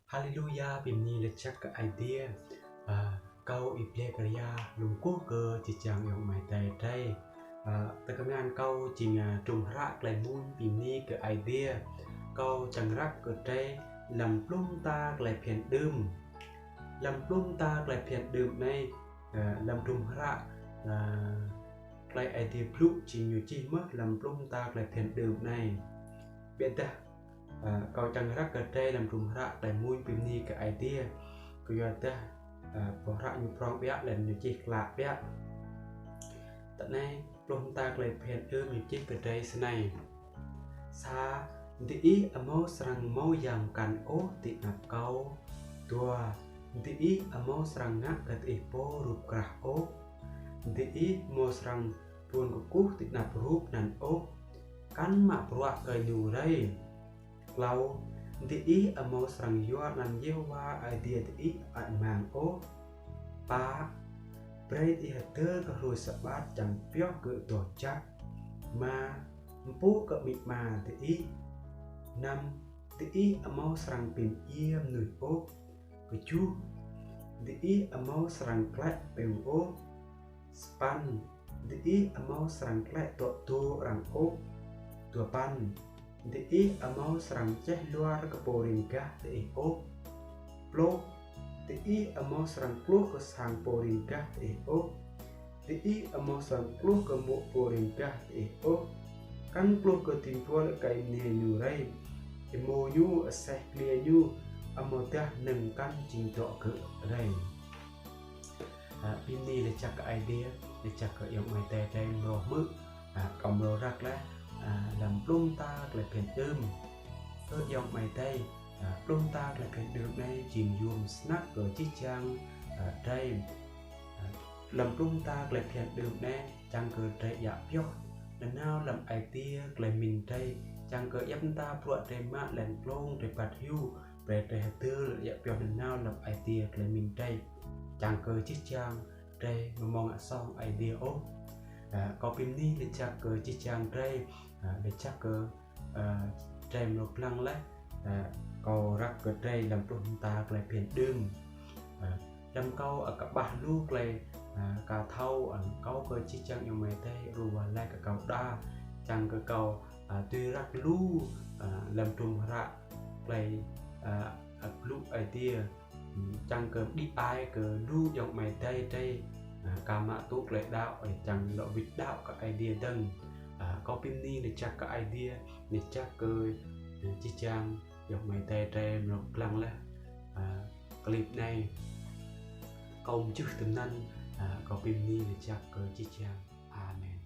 Hallelujah bìm ni là chắc cái idea câu iple kaya lùng cố cơ chỉ chẳng用mày tay đây ta có ngàn câu chỉ là trùng rác lại muôn bìm ni cái idea câu chẳng rác cái đây làm plum ta lại phiền đơm làm plum ta lại phiền đơm này làm trùng rác lại idea blue chỉ nhiều chi mất làm plum ta lại phiền đơm này biết ta câu chẳng rác cái đây làm trùng rác lại muôn bìm ni cái idea cái ta bỏ ra nhiều prong bé lên nhiều chiếc lạ bé tận này plum ta lại phiền đơm nhiều chiếc cái đây này sa di amo serang mau yang kan o ti nap kau tua di amo serang ngak kat ipo rup krah o di mo serang pun kukuh ti nap rup nan o kan mak pruak ke nu rai lau di amo serang yuar nan yewa idea di at mang o pa bread i hater ka ru sabat chẳng piok ke to chắc ma mpu ke mik ma di năm tí amo serang pin ia người ô cái chú tí amo serang klek pin ô span tí amo serang klek to tu rang ô tua pan tí amo serang ceh luar ke poringkah tí ô plo tí amo serang pluh ke sang poringkah tí ô tí amo serang pluh ke mu poringkah tí ô kan pluh ke timpul kai ne nurai emo nyu aseh clear nyu amodah nâng căn trình độ cỡ đây pin ni là chắc cái idea để chắc cái giống mày tè tè rồi mức cộng rồi rắc lá làm plum ta lại phiền đơm cơ giống mày tây plum ta lại phiền được này chìm dùng snack ở chiếc trang đây làm plum ta lại phiền được này trang cờ trái dạ piok lần nào làm idea lại mình đây chẳng có ép ta brought thêm mát lên plong để bật hưu về để tư dạ biểu lần nào làm idea lại mình đây chẳng có chiếc trang đây mà mong ạ xong idea ốp có pin ni để chắc có chiếc trang đây để chắc có trang một lăng lấy có rắc cái đây làm plong ta lại phiền đương làm câu ở các bạn lúc này cả thâu ở câu có chiếc trang như mày đây rồi lại cả câu đa chẳng có câu tuy rắc lu làm trùng rạ play blue idea chẳng cần đi ai cờ lu dòng mày đây đây cả mạ tốt lại đạo ở chẳng lộ vịt đạo các idea đằng có pin ni để chắc các idea để chắc cơ chi trang dòng mày đây đây một lần là clip này công chức tính năng có pin ni để chắc cơ chi trang amen.